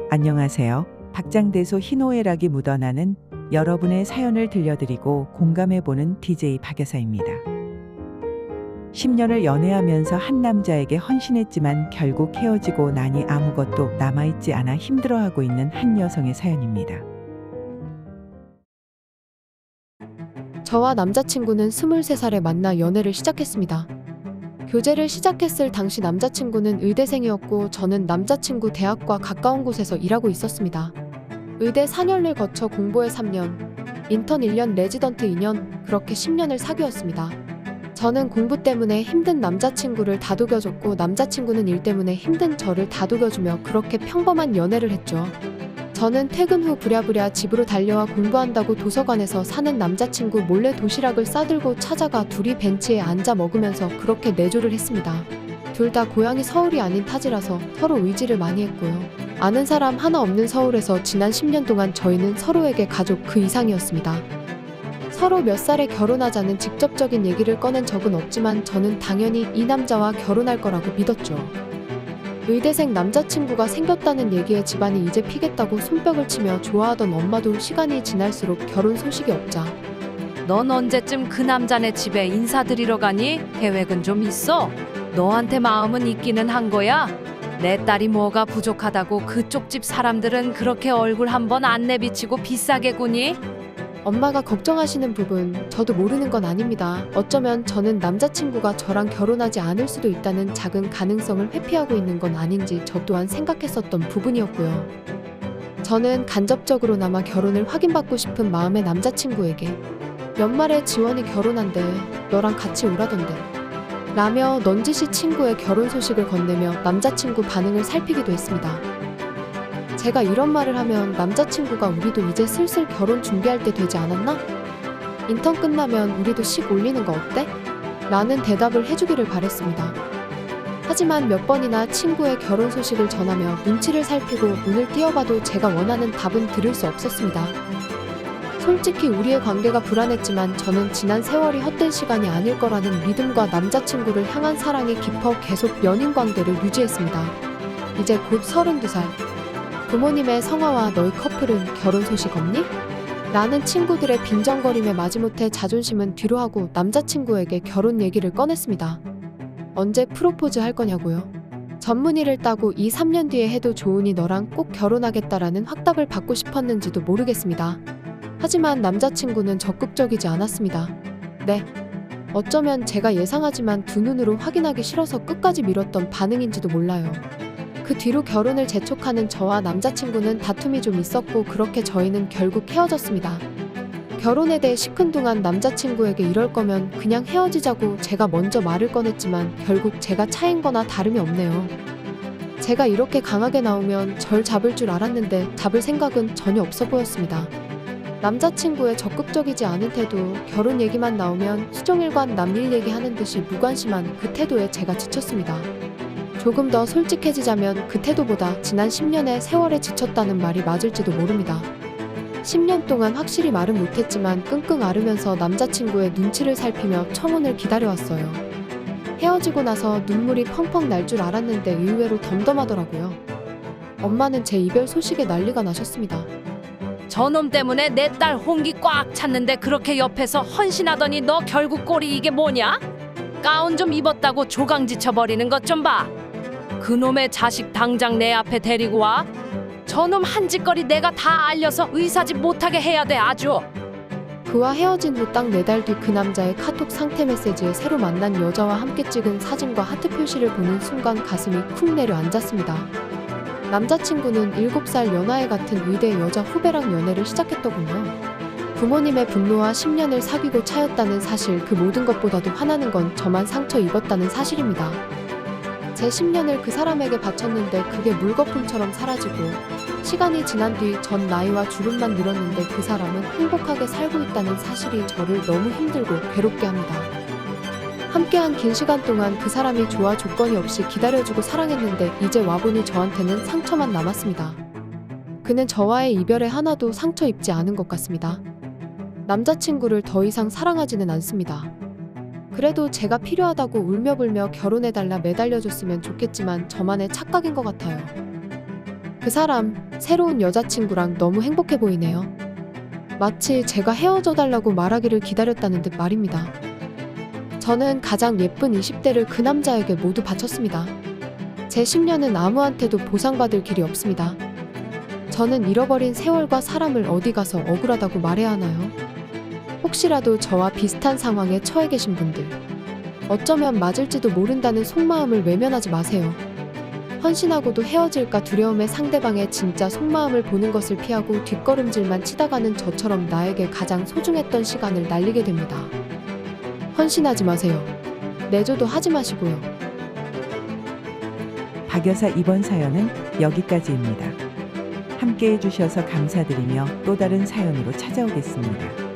안녕하세요. 박장대소 희노애락이 묻어나는 여러분의 사연을 들려드리고 공감해보는 DJ 박여사입니다. 10년을 연애하면서 한 남자에게 헌신했지만 결국 헤어지고 나니 아무것도 남아있지 않아 힘들어하고 있는 한 여성의 사연입니다. 저와 남자친구는 23살에 만나 연애를 시작했습니다. 교제를 시작했을 당시 남자친구는 의대생이었고 저는 남자친구 대학과 가까운 곳에서 일하고 있었습니다. 의대 4년을 거쳐 공보에 3년, 인턴 1년, 레지던트 2년, 그렇게 10년을 사귀었습니다. 저는 공부 때문에 힘든 남자친구를 다독여줬고 남자친구는 일 때문에 힘든 저를 다독여주며 그렇게 평범한 연애를 했죠. 저는 퇴근 후 부랴부랴 집으로 달려와 공부한다고 도서관에서 사는 남자친구 몰래 도시락을 싸들고 찾아가 둘이 벤치에 앉아 먹으면서 그렇게 내조를 했습니다. 둘 다 고향이 서울이 아닌 타지라서 서로 의지를 많이 했고요. 아는 사람 하나 없는 서울에서 지난 10년 동안 저희는 서로에게 가족 그 이상이었습니다. 서로 몇 살에 결혼하자는 직접적인 얘기를 꺼낸 적은 없지만 저는 당연히 이 남자와 결혼할 거라고 믿었죠. 의대생 남자친구가 생겼다는 얘기에 집안이 이제 피겠다고 손뼉을 치며 좋아하던 엄마도 시간이 지날수록 결혼 소식이 없자 넌 언제쯤 그 남자네 집에 인사드리러 가니? 계획은 좀 있어? 너한테 마음은 있기는 한 거야? 내 딸이 뭐가 부족하다고 그쪽 집 사람들은 그렇게 얼굴 한번 안 내비치고 비싸게 구니? 엄마가 걱정하시는 부분 저도 모르는 건 아닙니다. 어쩌면 저는 남자친구가 저랑 결혼하지 않을 수도 있다는 작은 가능성을 회피하고 있는 건 아닌지 저 또한 생각했었던 부분이었고요. 저는 간접적으로나마 결혼을 확인받고 싶은 마음의 남자친구에게 연말에 지원이 결혼한대, 너랑 같이 오라던데 라며 넌지시 친구의 결혼 소식을 건네며 남자친구 반응을 살피기도 했습니다. 제가 이런 말을 하면 남자친구가 우리도 이제 슬슬 결혼 준비할 때 되지 않았나? 인턴 끝나면 우리도 식 올리는 거 어때? 라는 대답을 해주기를 바랬습니다. 하지만 몇 번이나 친구의 결혼 소식을 전하며 눈치를 살피고 눈을 띄어봐도 제가 원하는 답은 들을 수 없었습니다. 솔직히 우리의 관계가 불안했지만 저는 지난 세월이 헛된 시간이 아닐 거라는 믿음과 남자친구를 향한 사랑이 깊어 계속 연인 관계를 유지했습니다. 이제 곧 32살. 부모님의 성화와 너희 커플은 결혼 소식 없니? 라는 친구들의 빈정거림에 마지못해 자존심은 뒤로 하고 남자친구에게 결혼 얘기를 꺼냈습니다. 언제 프로포즈 할 거냐고요? 전문의를 따고 2-3년 뒤에 해도 좋으니 너랑 꼭 결혼하겠다라는 확답을 받고 싶었는지도 모르겠습니다. 하지만 남자친구는 적극적이지 않았습니다. 네. 어쩌면 제가 예상하지만 두 눈으로 확인하기 싫어서 끝까지 미뤘던 반응인지도 몰라요. 그 뒤로 결혼을 재촉하는 저와 남자친구는 다툼이 좀 있었고 그렇게 저희는 결국 헤어졌습니다. 결혼에 대해 시큰둥한 남자친구에게 이럴 거면 그냥 헤어지자고 제가 먼저 말을 꺼냈지만 결국 제가 차인 거나 다름이 없네요. 제가 이렇게 강하게 나오면 절 잡을 줄 알았는데 잡을 생각은 전혀 없어 보였습니다. 남자친구의 적극적이지 않은 태도, 결혼 얘기만 나오면 수종일관 남일 얘기하는 듯이 무관심한 그 태도에 제가 지쳤습니다. 조금 더 솔직해지자면 그 태도보다 지난 10년의 세월에 지쳤다는 말이 맞을지도 모릅니다. 10년 동안 확실히 말은 못했지만 끙끙 앓으면서 남자친구의 눈치를 살피며 청혼을 기다려왔어요. 헤어지고 나서 눈물이 펑펑 날 줄 알았는데 의외로 덤덤하더라고요. 엄마는 제 이별 소식에 난리가 나셨습니다. 저놈 때문에 내 딸 홍기 꽉 찼는데 그렇게 옆에서 헌신하더니 너 결국 꼴이 이게 뭐냐? 가운 좀 입었다고 조강지쳐 버리는 것 좀 봐. 그놈의 자식 당장 내 앞에 데리고 와. 저놈 한 짓거리 내가 다 알려서 의사집 못하게 해야 돼 아주. 그와 헤어진 후 딱 4달 뒤 그 남자의 카톡 상태 메시지에 새로 만난 여자와 함께 찍은 사진과 하트 표시를 보는 순간 가슴이 쿵 내려앉았습니다. 남자친구는 7살 연하에 같은 의대 여자 후배랑 연애를 시작했더군요. 부모님의 분노와 10년을 사귀고 차였다는 사실, 그 모든 것보다도 화나는 건 저만 상처 입었다는 사실입니다. 제 10년을 그 사람에게 바쳤는데 그게 물거품처럼 사라지고 시간이 지난 뒤 전 나이와 주름만 늘었는데 그 사람은 행복하게 살고 있다는 사실이 저를 너무 힘들고 괴롭게 합니다. 함께한 긴 시간 동안 그 사람이 좋아 조건이 없이 기다려주고 사랑했는데 이제 와보니 저한테는 상처만 남았습니다. 그는 저와의 이별에 하나도 상처 입지 않은 것 같습니다. 남자친구를 더 이상 사랑하지는 않습니다. 그래도 제가 필요하다고 울며불며 결혼해달라 매달려줬으면 좋겠지만 저만의 착각인 것 같아요. 그 그 사람, 새로운 여자친구랑 너무 행복해 보이네요. 마치 제가 헤어져 달라고 말하기를 기다렸다는 듯 말입니다. 저는 가장 예쁜 20대를 그 남자에게 모두 바쳤습니다. 제 10년은 아무한테도 보상받을 길이 없습니다. 저는 잃어버린 세월과 사람을 어디 가서 억울하다고 말해야 하나요? 혹시라도 저와 비슷한 상황에 처해 계신 분들, 어쩌면 맞을지도 모른다는 속마음을 외면하지 마세요. 헌신하고도 헤어질까 두려움에 상대방의 진짜 속마음을 보는 것을 피하고 뒷걸음질만 치다가는 저처럼 나에게 가장 소중했던 시간을 날리게 됩니다. 헌신하지 마세요. 내조도 하지 마시고요. 박 여사 이번 사연은 여기까지입니다. 함께 해주셔서 감사드리며 또 다른 사연으로 찾아오겠습니다.